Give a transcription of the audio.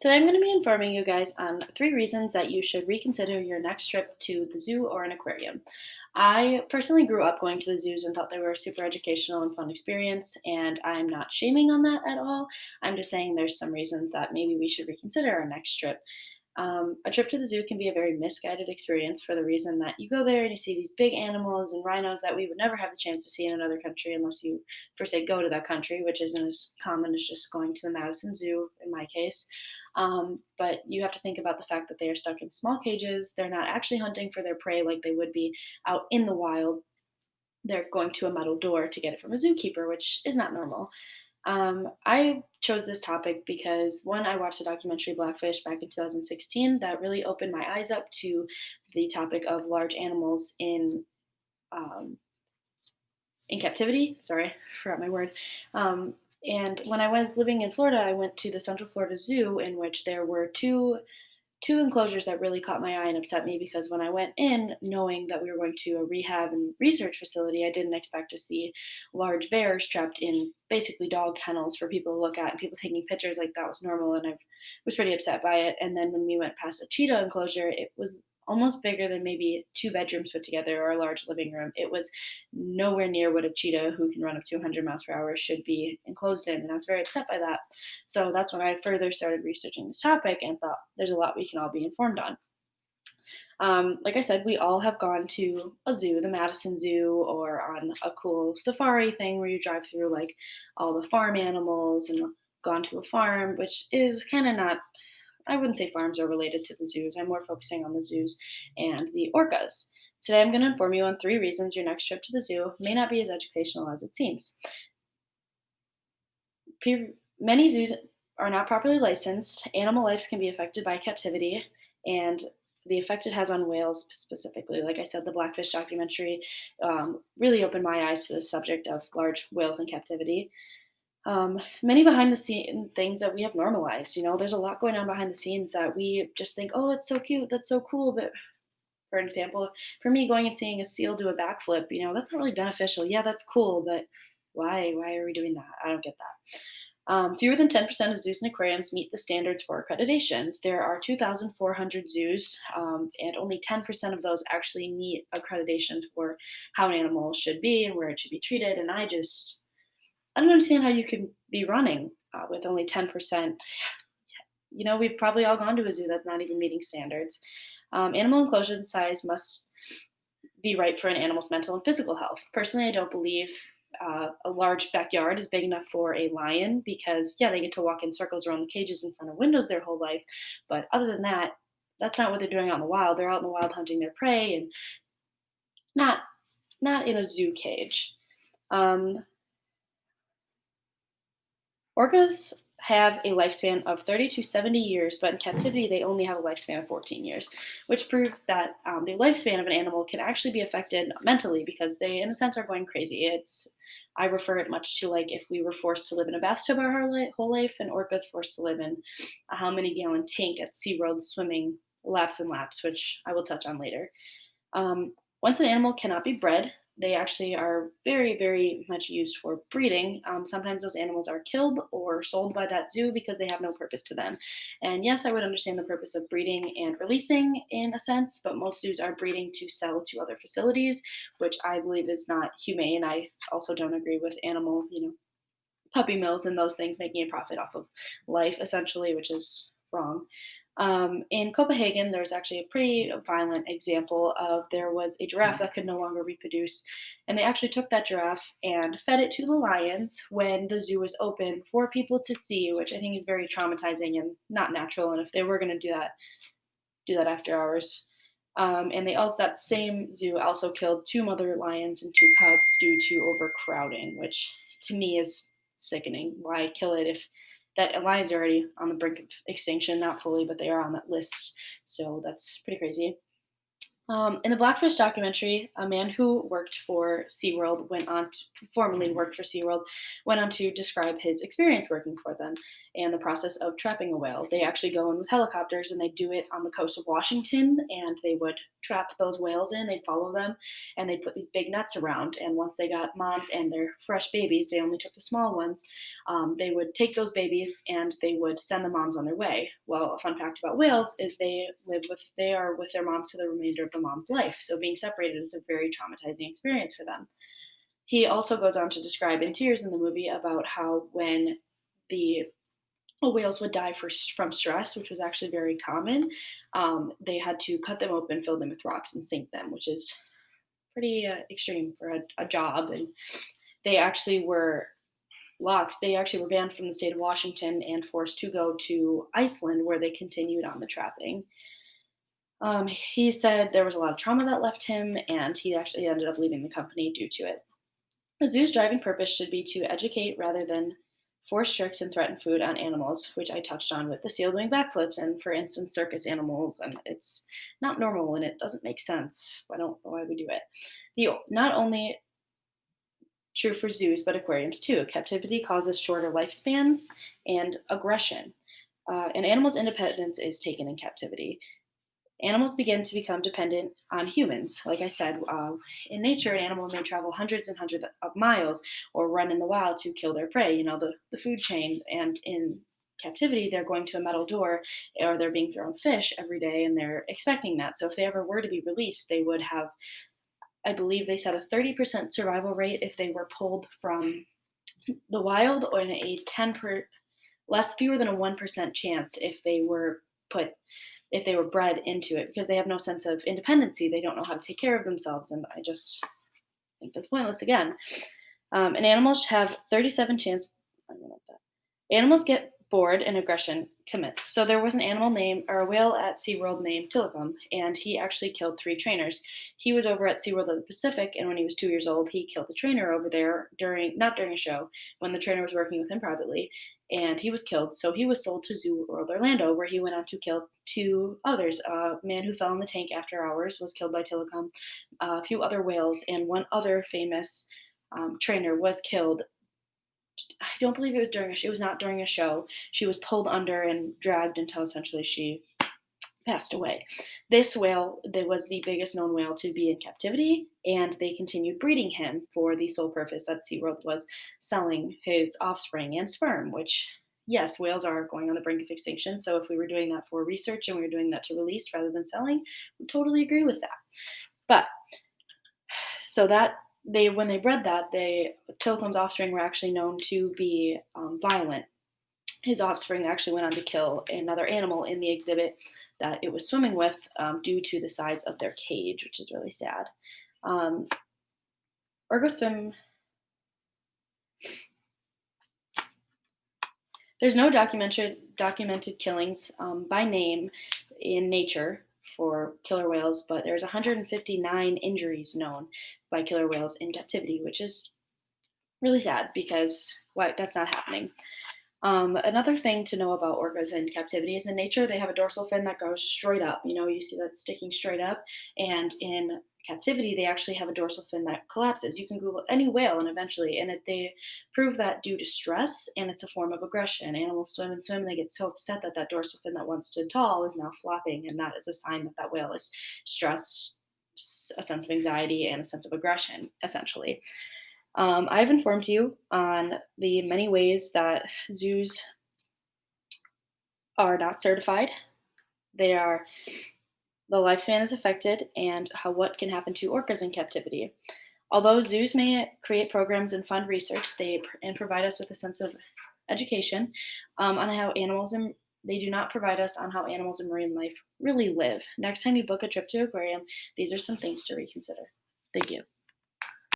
Today, I'm going to be informing you guys on 3 reasons that you should reconsider your next trip to the zoo or an aquarium. I personally grew up going to the zoos and thought they were a super educational and fun experience, and I'm not shaming on that at all. I'm just saying there's some reasons that maybe we should reconsider our next trip. A trip to the zoo can be a very misguided experience for the reason that you go there and you see these big animals and rhinos that we would never have the chance to see in another country unless you, per se, go to that country, which isn't as common as just going to the Madison Zoo in my case. But you have to think about the fact that they are stuck in small cages. They're not actually hunting for their prey like they would be out in the wild. They're going to a metal door to get it from a zookeeper, which is not normal. I chose this topic because one, I watched the documentary Blackfish back in 2016 that really opened my eyes up to the topic of large animals um, in captivity. Sorry, I forgot my word. And when I was living in Florida, I went to the Central Florida Zoo, in which there were two enclosures that really caught my eye and upset me because when I went in, knowing that we were going to a rehab and research facility, I didn't expect to see large bears trapped in basically dog kennels for people to look at and people taking pictures like that was normal. And I was pretty upset by it. And then when we went past a cheetah enclosure, it was almost bigger than maybe 2 bedrooms put together or a large living room. It was nowhere near what a cheetah who can run up to 100 miles per hour should be enclosed in. And I was very upset by that. So that's when I further started researching this topic and thought there's a lot we can all be informed on. Like I said, we all have gone to a zoo, the Madison Zoo, or on a cool safari thing where you drive through like all the farm animals and gone to a farm, which is kind of not, I wouldn't say farms are related to the zoos. I'm more focusing on the zoos and the orcas. Today, I'm going to inform you on 3 reasons your next trip to the zoo may not be as educational as it seems. Many zoos are not properly licensed. Animal lives can be affected by captivity and the effect it has on whales specifically. Like I said, the Blackfish documentary really opened my eyes to the subject of large whales in captivity. Many behind the scene things that we have normalized. There's a lot going on behind the scenes that we just think, oh, that's so cute, that's so cool. But for example, for me, going and seeing a seal do a backflip, that's not really beneficial. Yeah, that's cool, but why? Why are we doing that? I don't get that. Fewer than 10% of zoos and aquariums meet the standards for accreditations. There are 2,400 zoos, and only 10% of those actually meet accreditations for how an animal should be and where it should be treated. And I don't understand how you can be running with only 10%. We've probably all gone to a zoo that's not even meeting standards. Animal enclosure size must be right for an animal's mental and physical health. Personally, I don't believe a large backyard is big enough for a lion because, yeah, they get to walk in circles around the cages in front of windows their whole life. But other than that, that's not what they're doing out in the wild. They're out in the wild hunting their prey and not not in a zoo cage. Um, Orcas have a lifespan of 30 to 70 years, but in captivity, they only have a lifespan of 14 years, which proves that the lifespan of an animal can actually be affected mentally because they, in a sense, are going crazy. I refer it much to like if we were forced to live in a bathtub our whole life, and orcas forced to live in a how many gallon tank at SeaWorld swimming laps and laps, which I will touch on later. Once an animal cannot be bred, they actually are very, very much used for breeding. Sometimes those animals are killed or sold by that zoo because they have no purpose to them. And yes, I would understand the purpose of breeding and releasing in a sense, but most zoos are breeding to sell to other facilities, which I believe is not humane. I also don't agree with animal, puppy mills and those things making a profit off of life essentially, which is wrong. In Copenhagen, there's actually a pretty violent example of there was a giraffe that could no longer reproduce, and they actually took that giraffe and fed it to the lions when the zoo was open for people to see, which I think is very traumatizing and not natural. And if they were going to do that after hours. And they also that same zoo also killed 2 mother lions and 2 cubs due to overcrowding, which to me is sickening. Why kill it if that lions are already on the brink of extinction? Not fully, but they are on that list. So that's pretty crazy. In the Blackfish documentary, a man who worked for SeaWorld formerly worked for SeaWorld, went on to describe his experience working for them. and the process of trapping a whale. They actually go in with helicopters and they do it on the coast of Washington, and they would trap those whales in. They'd follow them and they'd put these big nets around. And once they got moms and their fresh babies, they only took the small ones. They would take those babies and they would send the moms on their way. Well, a fun fact about whales is they are with their moms for the remainder of the mom's life. So being separated is a very traumatizing experience for them. He also goes on to describe in tears in the movie about how when the whales would die from stress, which was actually very common, they had to cut them open, fill them with rocks, and sink them, which is pretty extreme for a job. And they actually were locked. They actually were banned from the state of Washington and forced to go to Iceland, where they continued on the trapping. He said there was a lot of trauma that left him, and he actually ended up leaving the company due to it. A zoo's driving purpose should be to educate rather than force tricks and threaten food on animals, which I touched on with the seal doing backflips and, for instance, circus animals. And it's not normal and it doesn't make sense. I don't know why we do it. Not only true for zoos, but aquariums too. Captivity causes shorter lifespans and aggression. An animal's independence is taken in captivity. Animals begin to become dependent on humans. Like I said, in nature, an animal may travel hundreds and hundreds of miles or run in the wild to kill their prey, the food chain. And in captivity, they're going to a metal door or they're being thrown fish every day and they're expecting that. So if they ever were to be released, they would have, I believe they said, a 30% survival rate if they were pulled from the wild, or a fewer than a 1% chance if they were bred into it, because they have no sense of independency. They don't know how to take care of themselves. And I just think that's pointless again. And animals have 37 chance. I don't know about that. Animals get bored and aggression commits. So there was an animal named, or a whale at SeaWorld named Tilikum, and he actually killed 3 trainers. He was over at SeaWorld of the Pacific, and when he was 2 years old, he killed the trainer over there not during a show, when the trainer was working with him privately, and he was killed. So he was sold to Zoo World Orlando, where he went on to kill 2 others. A man who fell in the tank after hours was killed by Tilikum. A few other whales and one other famous trainer was killed. I don't believe it was it was not during a show. She was pulled under and dragged until essentially she passed away. This whale, that was the biggest known whale to be in captivity, and they continued breeding him for the sole purpose that SeaWorld was selling his offspring and sperm, which, yes, whales are going on the brink of extinction. So if we were doing that for research and we were doing that to release rather than selling, we totally agree with that. But so that when they bred that, Tilikum's offspring were actually known to be violent. His offspring actually went on to kill another animal in the exhibit that it was swimming with, due to the size of their cage, which is really sad. Swim. There's no documented killings by name in nature for killer whales, but there's 159 injuries known by killer whales in captivity, which is really sad because that's not happening. Another thing to know about orcas in captivity is in nature, they have a dorsal fin that goes straight up. You see that sticking straight up. And in captivity, they actually have a dorsal fin that collapses. You can Google any whale and they prove that due to stress, and it's a form of aggression. Animals swim and swim, and they get so upset that that dorsal fin that once stood tall is now flopping, and that is a sign that that whale is stressed, a sense of anxiety, and a sense of aggression, essentially. I've informed you on the many ways that zoos are not certified. The lifespan is affected, and what can happen to orcas in captivity. Although zoos may create programs and fund research, and provide us with a sense of education on how they do not provide us on how animals in marine life really live. Next time you book a trip to an aquarium, these are some things to reconsider. Thank you.